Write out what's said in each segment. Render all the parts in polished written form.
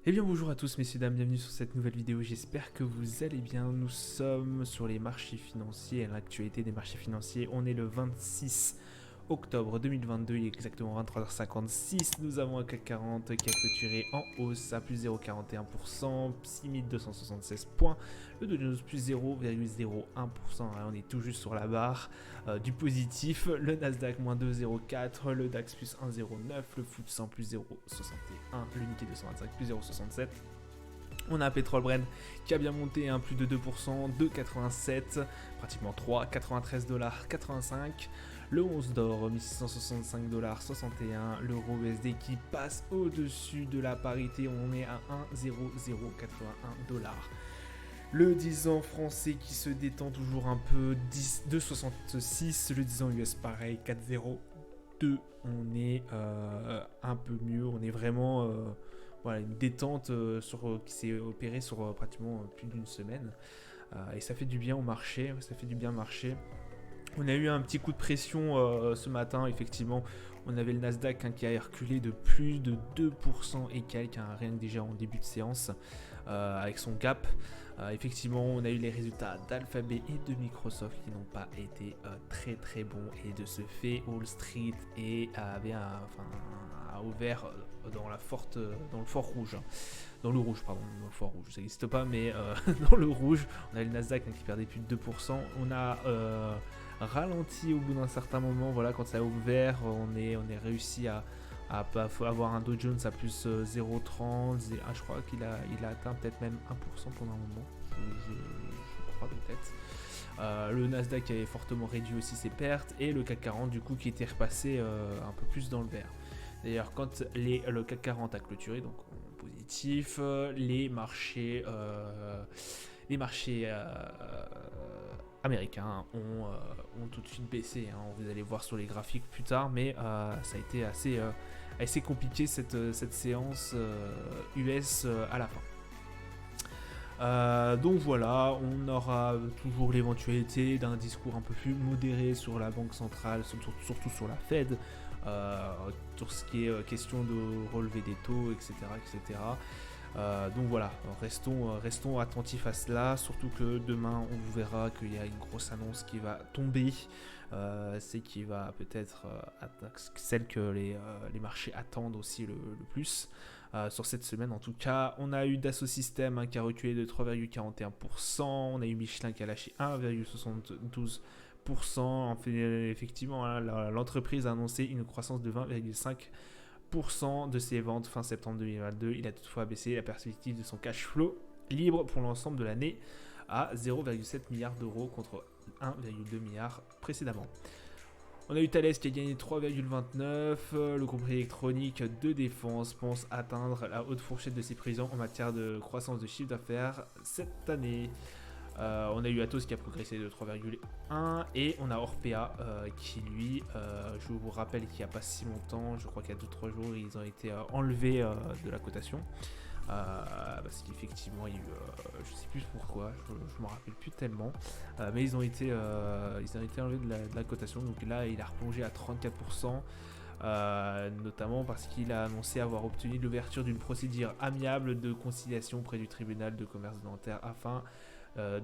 Eh bien bonjour à tous messieurs dames, bienvenue sur cette nouvelle vidéo, j'espère que vous allez bien. Nous sommes sur les marchés financiers, à l'actualité des marchés financiers. On est le 26 octobre 2022, il est exactement 23h56. Nous avons un CAC 40 qui a clôturé en hausse à plus 0,41%, 6276 points. Le Dow Jones plus 0,01%, on est tout juste sur la barre du positif. Le Nasdaq moins 2,04, le DAX plus 1,09, le FTSE 100 plus 0,61, le Nikkei 225 plus 0,67. On a un pétrole Brent qui a bien monté, plus de 2%, 2,87, pratiquement 3, 93 $, 85. Le 11 d'or, 1665 $, 61. L'euro USD qui passe au-dessus de la parité, on est à 1,0081 $. Le 10 ans français qui se détend toujours un peu, 2,66. Le 10 ans US pareil, 4,02. On est un peu mieux, on est vraiment... Voilà, une détente qui s'est opérée sur pratiquement plus d'une semaine. Et ça fait du bien au marché, ça fait du bien au marché. On a eu un petit coup de pression ce matin, effectivement. On avait le Nasdaq qui a reculé de plus de 2% et quelques, rien que déjà en début de séance, avec son gap. Effectivement, on a eu les résultats d'Alphabet et de Microsoft qui n'ont pas été très très bons. Et de ce fait, Wall Street a ouvert dans le fort rouge. Dans le rouge, pardon, dans le fort rouge, ça n'existe pas, mais dans le rouge. On a le Nasdaq qui perdait plus de 2%. On a ralenti au bout d'un certain moment, voilà, quand ça a ouvert, on est réussi à avoir un Dow Jones à plus 0,30, je crois qu'il a atteint peut-être même 1% pendant un moment, je crois de tête. Le Nasdaq avait fortement réduit aussi ses pertes, et le CAC 40 du coup qui était repassé un peu plus dans le vert. D'ailleurs, quand le CAC 40 a clôturé, donc en positif, les marchés américains ont tout de suite baissé. Vous allez voir sur les graphiques plus tard, mais ça a été assez compliqué cette séance US à la fin. Donc voilà, on aura toujours l'éventualité d'un discours un peu plus modéré sur la Banque centrale, surtout sur la Fed, sur ce qui est question de relever des taux, etc. etc. Donc voilà, restons attentifs à cela, surtout que demain on verra qu'il y a une grosse annonce qui va tomber, c'est qui va peut-être celle que les marchés attendent aussi le plus. Sur cette semaine en tout cas, on a eu Dassault Systèmes qui a reculé de 3,41%, on a eu Michelin qui a lâché 1,72%. Effectivement, l'entreprise a annoncé une croissance de 20,5% de ses ventes fin septembre 2022. Il a toutefois baissé la perspective de son cash flow libre pour l'ensemble de l'année à 0,7 milliard d'euros contre 1,2 milliard précédemment. On a eu Thales qui a gagné 3,29. Le groupe électronique de défense pense atteindre la haute fourchette de ses prévisions en matière de croissance de chiffre d'affaires cette année. On a eu Atos qui a progressé de 3,1 et on a Orpea qui lui, je vous rappelle qu'il n'y a pas si longtemps, je crois qu'il y a 2-3 jours, ils ont été enlevés de la cotation. Parce qu'effectivement il y a eu, je sais plus pourquoi, je m'en rappelle plus tellement, mais ils ont été enlevés de la cotation, donc là il a replongé à 34%. Notamment parce qu'il a annoncé avoir obtenu l'ouverture d'une procédure amiable de conciliation près du tribunal de commerce de Nanterre afin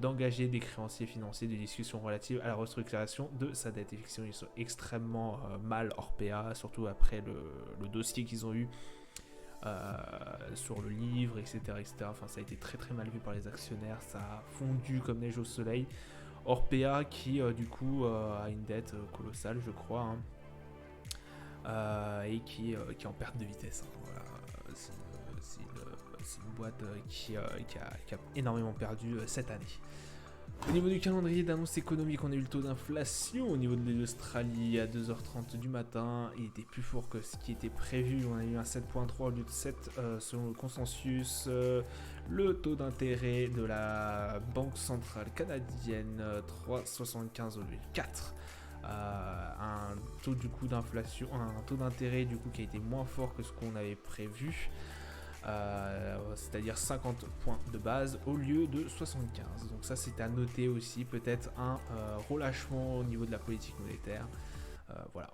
d'engager des créanciers financiers des discussions relatives à la restructuration de sa dette. Effectivement, ils sont extrêmement mal Orpea, surtout après le dossier qu'ils ont eu sur le livre, etc., etc. Enfin, ça a été très très mal vu par les actionnaires, ça a fondu comme neige au soleil. Orpea qui du coup a une dette colossale, je crois, et qui est en perte de vitesse. Voilà. C'est une boîte qui a énormément perdu cette année. Au niveau du calendrier d'annonce économique, on a eu le taux d'inflation au niveau de l'Australie à 2h30 du matin. Il était plus fort que ce qui était prévu. On a eu un 7,3 au lieu de 7 selon le consensus. Le taux d'intérêt de la Banque centrale canadienne, 3,75 au lieu de 4. Un taux du coup d'inflation, un taux d'intérêt du coup qui a été moins fort que ce qu'on avait prévu. C'est-à-dire 50 points de base au lieu de 75. Donc ça c'est à noter aussi, peut-être un relâchement au niveau de la politique monétaire. Voilà.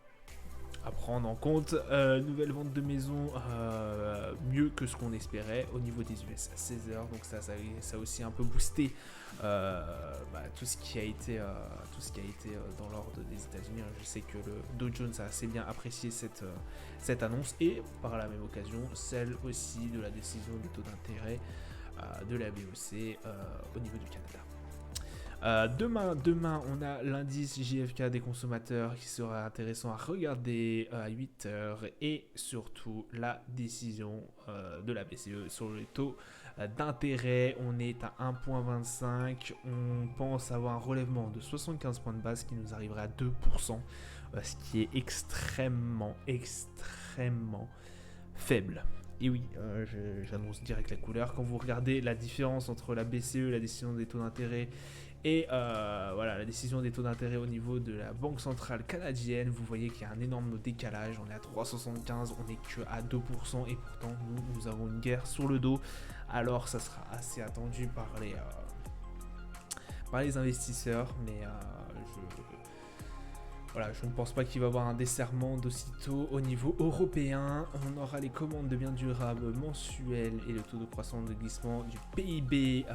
À prendre en compte, nouvelle vente de maison mieux que ce qu'on espérait au niveau des US à 16 heures. Donc ça a aussi un peu boosté tout ce qui a été dans l'ordre des États-Unis. Je sais que le Dow Jones a assez bien apprécié cette annonce et par la même occasion celle aussi de la décision des taux d'intérêt de la BOC au niveau du Canada. Demain, on a l'indice JFK des consommateurs qui sera intéressant à regarder à 8h et surtout la décision de la BCE sur les taux d'intérêt. On est à 1,25. On pense avoir un relèvement de 75 points de base qui nous arriverait à 2%, ce qui est extrêmement faible. Et oui, j'annonce direct la couleur. Quand vous regardez la différence entre la BCE, la décision des taux d'intérêt, et la décision des taux d'intérêt au niveau de la Banque centrale canadienne, vous voyez qu'il y a un énorme décalage. On est à 3,75, on n'est que à 2%, et pourtant nous avons une guerre sur le dos. Alors ça sera assez attendu par les investisseurs, mais je ne pense pas qu'il va y avoir un desserrement d'aussitôt au niveau européen. On aura les commandes de biens durables mensuelles et le taux de croissance de glissement du PIB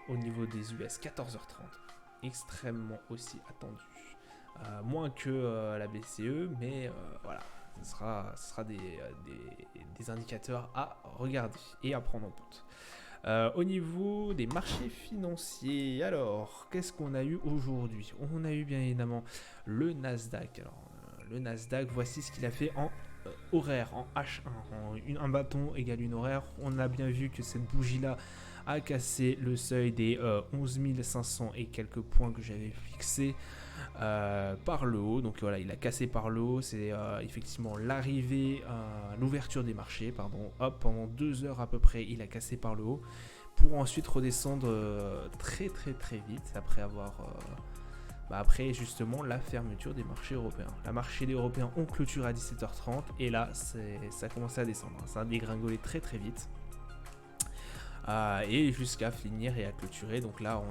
au niveau des US, 14h30. Extrêmement aussi attendu. Moins que la BCE, mais ce sera des indicateurs à regarder et à prendre en compte. Au niveau des marchés financiers, alors, qu'est-ce qu'on a eu aujourd'hui? On a eu bien évidemment le Nasdaq. Alors, le Nasdaq, voici ce qu'il a fait en horaire, en H1. Un bâton égale une horaire. On a bien vu que cette bougie-là a cassé le seuil des 11 500 et quelques points que j'avais fixés par le haut. Donc voilà, il a cassé par le haut. C'est effectivement l'ouverture des marchés. Hop, pendant 2 heures à peu près, il a cassé par le haut pour ensuite redescendre très vite après justement la fermeture des marchés européens. Les marchés européens ont clôturé à 17h30 et là ça a commencé à descendre. Ça a dégringolé très vite. Et jusqu'à finir et à clôturer. Donc là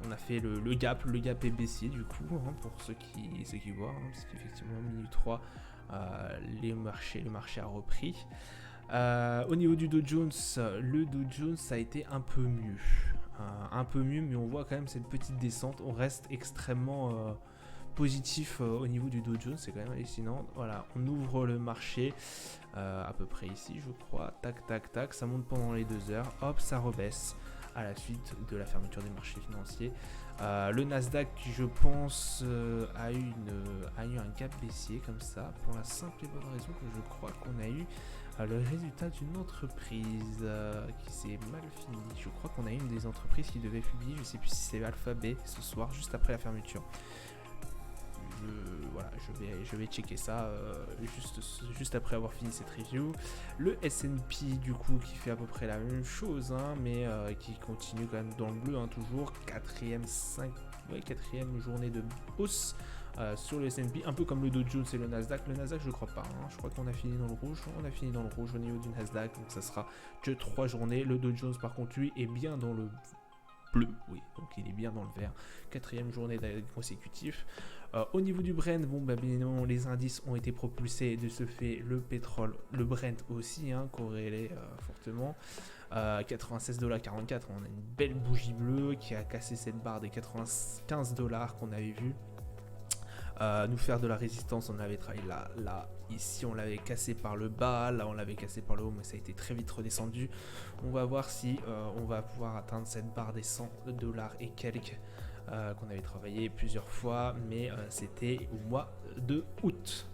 on a fait le gap est baissier du coup, pour ceux qui voient, parce qu'effectivement minute 3 le marché a repris. Au niveau du Dow Jones, le Dow Jones a été un peu mieux, mais on voit quand même cette petite descente. On reste extrêmement positif au niveau du Dow Jones, c'est quand même hallucinant. Voilà, on ouvre le marché à peu près ici, je crois. Tac, ça monte pendant les 2 heures. Hop, ça rebaisse à la suite de la fermeture des marchés financiers. Le Nasdaq, je pense, a eu un gap baissier comme ça, pour la simple et bonne raison que je crois qu'on a eu le résultat d'une entreprise qui s'est mal finie. Je crois qu'on a eu une des entreprises qui devait publier, je sais plus si c'est Alphabet ce soir, juste après la fermeture. Je vais checker ça juste après avoir fini cette review. Le S&P du coup qui fait à peu près la même chose, mais qui continue quand même dans le bleu, toujours quatrième journée de hausse sur le S&P, un peu comme le Dow Jones et le Nasdaq. Le Nasdaq je crois pas, je crois qu'on a fini dans le rouge. On a fini dans le rouge au niveau du Nasdaq, donc ça sera que 3 journées. Le Dow Jones par contre lui est bien dans le bleu, oui, donc il est bien dans le vert. 4e journée consécutive. Au niveau du Brent, bien évidemment, les indices ont été propulsés de ce fait. Le pétrole, le Brent aussi, corrélé fortement. 96,44$, on a une belle bougie bleue qui a cassé cette barre des 95$ qu'on avait vu. Nous faire de la résistance, on avait travaillé là, ici on l'avait cassé par le bas, là on l'avait cassé par le haut, mais ça a été très vite redescendu. On va voir si on va pouvoir atteindre cette barre des 100$ et quelques qu'on avait travaillé plusieurs fois, mais c'était au mois de août.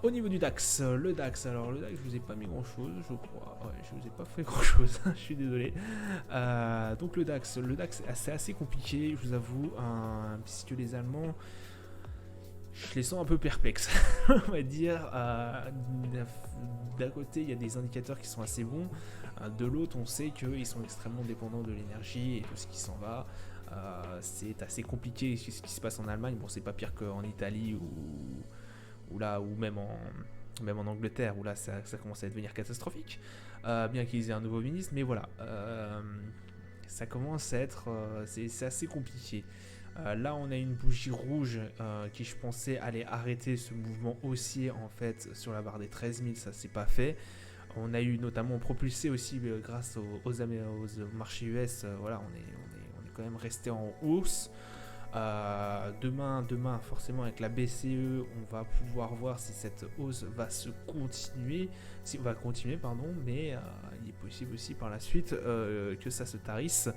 Au niveau du DAX, le DAX, je vous ai pas mis grand chose, je crois. Ouais, je vous ai pas fait grand chose, je suis désolé. Donc le DAX c'est assez compliqué, je vous avoue, puisque les Allemands, je les sens un peu perplexes, on va dire. D'un côté, il y a des indicateurs qui sont assez bons. De l'autre, on sait qu'ils sont extrêmement dépendants de l'énergie et tout ce qui s'en va. C'est assez compliqué ce qui se passe en Allemagne. Bon, c'est pas pire qu'en Italie ou même en Angleterre, où là, ça commence à devenir catastrophique. Bien qu'ils aient un nouveau ministre, mais voilà. Ça commence à être... c'est assez compliqué. Là on a une bougie rouge qui je pensais allait arrêter ce mouvement haussier en fait sur la barre des 13 000, ça s'est pas fait. On a eu notamment propulsé aussi grâce aux marchés US, voilà, on est quand même resté en hausse. Demain, forcément, avec la BCE, on va pouvoir voir si cette hausse va continuer, mais il est possible aussi par la suite que ça se tarisse.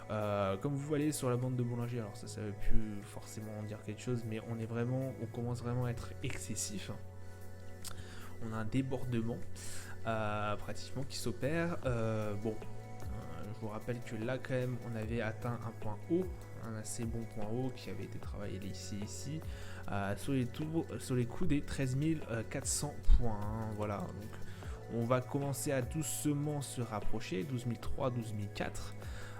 Comme vous voyez sur la bande de Bollinger, alors ça veut plus forcément dire quelque chose, mais on commence vraiment à être excessif. On a un débordement pratiquement qui s'opère. Je vous rappelle que là quand même on avait atteint un point haut, un assez bon point haut qui avait été travaillé ici sur les coups des 13 400 points, hein, voilà. Donc on va commencer à doucement se rapprocher, 12 003, 12 004.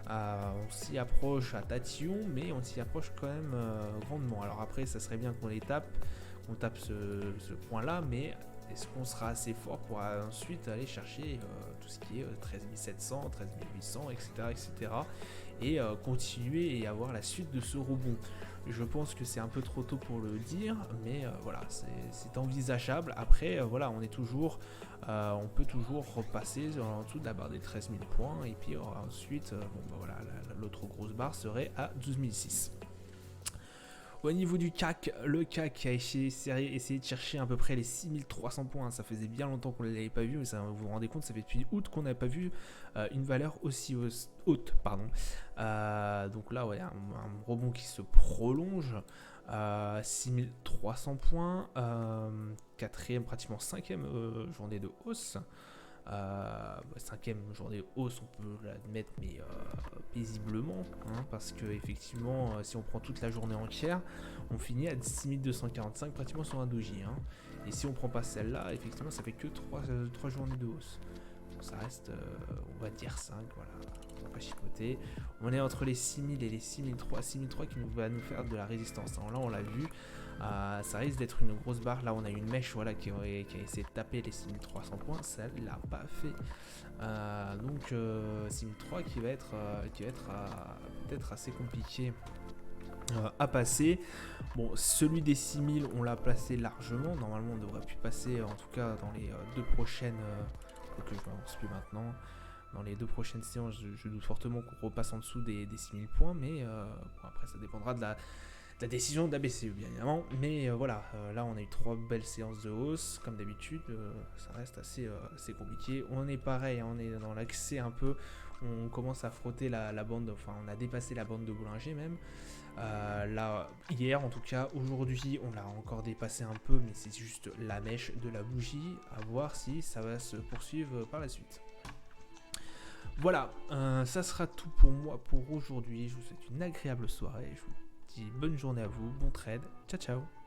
On s'y approche à tatillon, mais on s'y approche quand même grandement. Alors après ça serait bien qu'on tape ce point là, mais est-ce qu'on sera assez fort pour ensuite aller chercher tout ce qui est 13 700, 13 800, etc. et continuer et avoir la suite de ce rebond. Je pense que c'est un peu trop tôt pour le dire, mais voilà, c'est envisageable. Après, voilà, on peut toujours repasser en dessous de la barre des 13 000 points, et puis ensuite, l'autre grosse barre serait à 12 006. Au niveau du CAC, le CAC a essayé de chercher à peu près les 6300 points. Ça faisait bien longtemps qu'on ne l'avait pas vu, mais ça, vous vous rendez compte, ça fait depuis août qu'on n'avait pas vu une valeur aussi haute. Donc là, ouais, un rebond qui se prolonge. 6300 points, quatrième, pratiquement cinquième journée de hausse. Cinquième journée hausse, on peut l'admettre, mais paisiblement, hein, parce que effectivement, si on prend toute la journée entière, on finit à 6245 pratiquement sur un doji, hein. Et si on prend pas celle-là, effectivement, ça fait que 3 journées de hausse. Donc ça reste, on va dire 5, voilà, on va pas chipoter. On est entre les 6000 et les 6003 qui va nous faire de la résistance, hein. Là on l'a vu. Ça risque d'être une grosse barre. Là on a une mèche, voilà, qui a essayé de taper les 6300 points, ça ne l'a pas fait. Donc 6003 qui va être peut-être assez compliqué à passer. Bon, celui des 6000 on l'a placé largement, normalement on devrait plus passer, en tout cas dans les deux prochaines, que je m'avance plus maintenant. Dans les deux prochaines séances, je doute fortement qu'on repasse en dessous des 6000 points, mais après ça dépendra de la décision de la BCE, bien évidemment. Mais voilà, là on a eu 3 belles séances de hausse, comme d'habitude. Ça reste assez compliqué. On est pareil, hein, on est dans l'accès un peu. On commence à frotter la bande, enfin on a dépassé la bande de Bollinger même. Là, hier en tout cas, aujourd'hui on l'a encore dépassé un peu, mais c'est juste la mèche de la bougie. À voir si ça va se poursuivre par la suite. Voilà, ça sera tout pour moi pour aujourd'hui. Je vous souhaite une agréable soirée. Je vous dis bonne journée à vous, bon trade, ciao ciao.